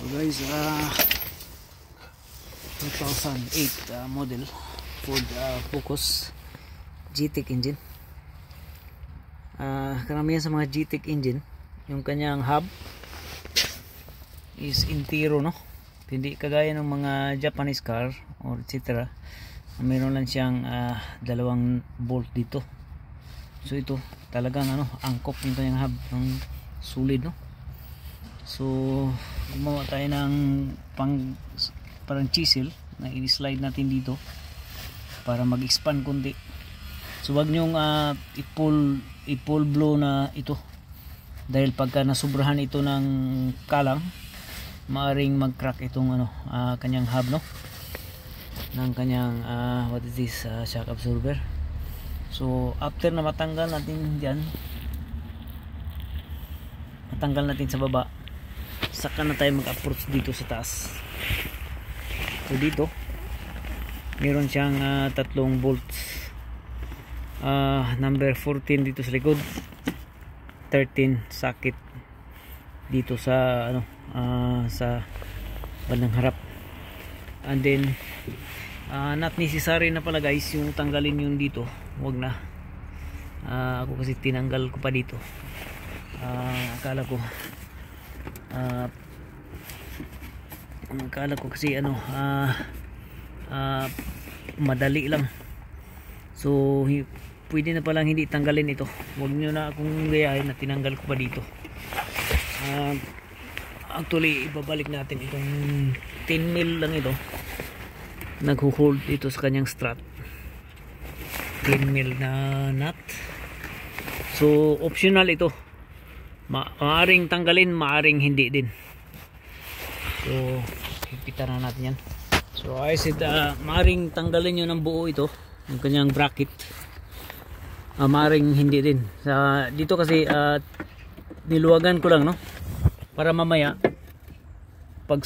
So guys, 2008 model Ford Focus GTEC engine. Karamihan sa mga GTEC engine, yung kanyang hub is intiro, no? Hindi kagaya ng mga Japanese car or etc. Meron lang siyang dalawang bolt dito. So ito talagang angkop yung kanyang hub, ng solid, no? So gumawa tayo ng parang chisel na i-slide natin dito para mag-expand kundi. So wag nyong i-pull blow na ito, dahil pagka nasubrahan ito ng kalang, maaring mag-crack itong kanyang hub, no, ng kanyang what is this, shock absorber. So after na matanggal natin diyan, matanggal natin sa baba, saka na tayo mag-approach dito sa taas. So dito meron siyang tatlong bolts, number 14 dito sa likod, 13 socket dito sa sa bandang harap, and then not necessary na pala guys yung tanggalin yung dito, wag na. Ako kasi tinanggal ko pa dito. Akala ko kasi madali lang. So pwede na palang hindi tanggalin ito. Huwag nyo na akong gayahin na tinanggal ko pa dito. Actually ibabalik natin itong 10 mil lang ito, nagho-hold dito sa kanyang strut, 10 mil na nut. So optional ito, maaring tanggalin, maaring hindi din. So ipitan na natin yan. So I said maaring tanggalin nyo ng buo ito, yung kanyang bracket, maaring hindi din. Dito kasi niluwagan ko lang, no, para mamaya pag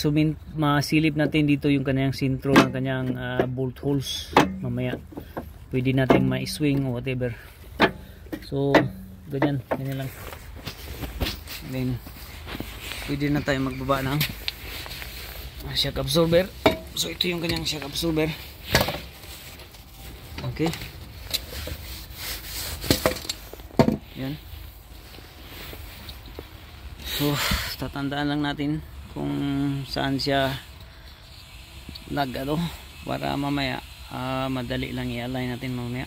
masilip natin dito yung kanyang sintro ng kanyang bolt holes, mamaya pwede natin ma-swing o whatever. So ganyan lang. Then pwede na tayo magbaba ng shock absorber. So ito yung kanyang shock absorber. Okay, yan. So tatandaan lang natin kung saan siya para mamaya madali lang i-align natin mamaya.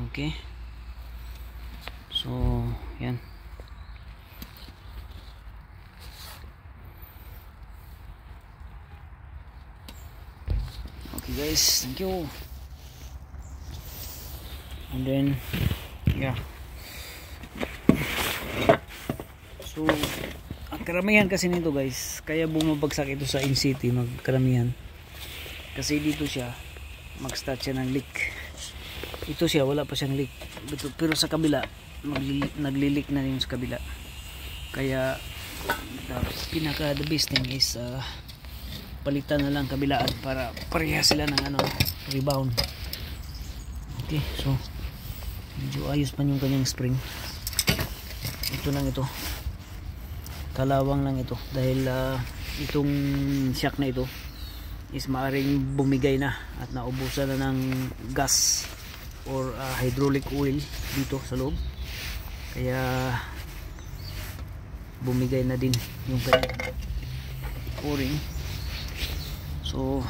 Okay, so yan. Okay guys, thank you. And then yeah, so ang karamihan kasi nito guys, kaya bumabagsak ito sa in-city, magkaramihan kasi dito siya mag-start siya ng leak. Ito siya wala pa siyang leak, pero sa kabila nagli-leak na rin sa kabila. Kaya the best thing is palitan na lang kabilaan para pareha sila ng rebound. Okay, so medyo ayos pa yung kanyang spring. Ito lang, ito kalawang lang ito, dahil itong shock na ito is maaring bumigay na at naubusan na ng gas or hydraulic oil dito sa loob, kaya bumigay na din yung kanyang o-ring. So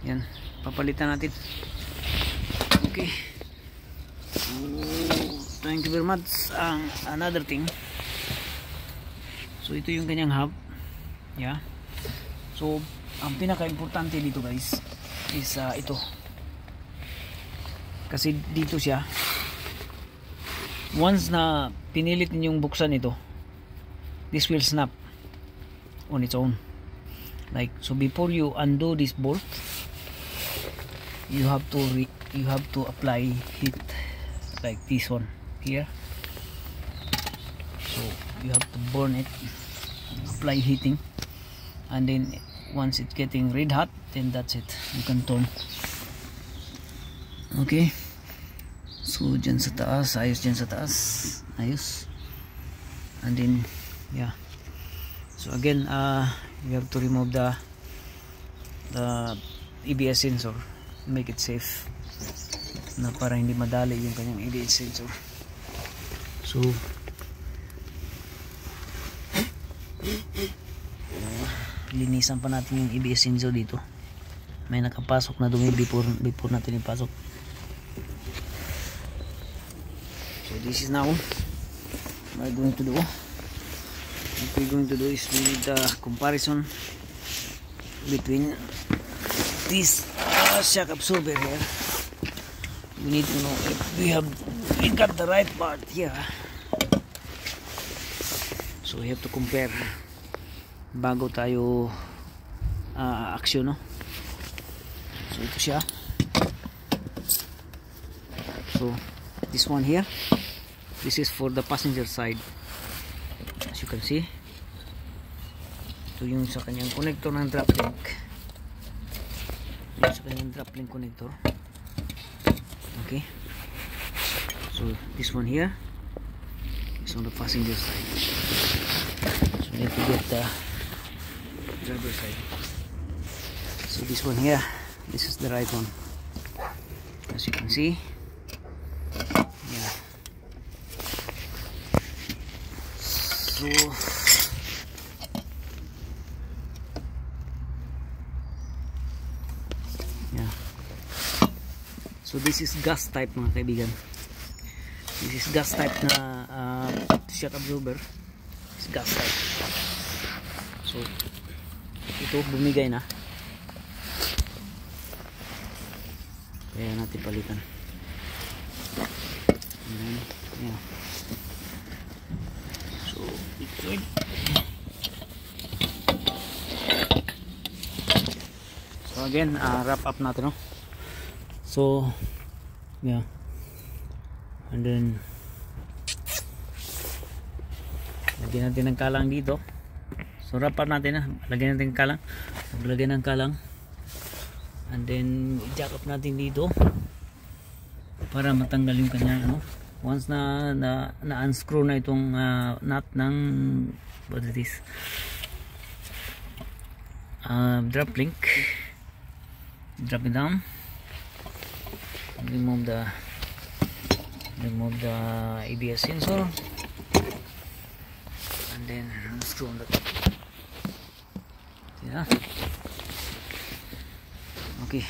yan, papalitan natin. Okay, so thank you very much. Another thing, so ito yung kanyang hub, yeah. So ang pinaka-importante dito guys is ito, kasi dito siya, once na pinilit ninyong buksan ito, this will snap on its own. Like, so before you undo this bolt, you have to apply heat like this one here. So you have to burn it, apply heating, and then once it's getting red hot, then that's it, you can turn. Okay, so dyan sa taas, ayos dyan sa taas, ayos. And then yeah, So again, you have to remove the ABS sensor, make it safe na para hindi madali yung kanyang ABS sensor. So linisan pa natin yung ABS sensor dito. May nakapasok na dumi before natin ipasok. So this is now what we're going to do. What we're going to do is we need the comparison between this shock absorber here. We need to know if we got the right part here. So we have to compare bago tayo action, no? So ito siya. So this one here, this is for the passenger side. As you can see, ito yung sa kanyang connector ng drop link. Yung sa kanyang drop link connector. Okay, so this one here is on the passenger side. So we have to get the driver side. So this one here, this is the right one, as you can see. Yeah. So yeah. So this is gas type, mga kaibigan. This is gas type na shock absorber. It's gas type. So ito bumigay na. Kaya natin palitan. Yeah. So it's good. So again, wrap up natin, no? So yeah, and then lagyan natin ng kalang dito. So wrap up natin na, lagyan natin ng kalang, maglagyan ng kalang, and then jack up natin dito para matanggal yung kanya, ano, once na unscrew na itong nut ng what it is, drop link, drop it down, remove the ABS sensor, and then unscrew on the top. Yeah. Okay.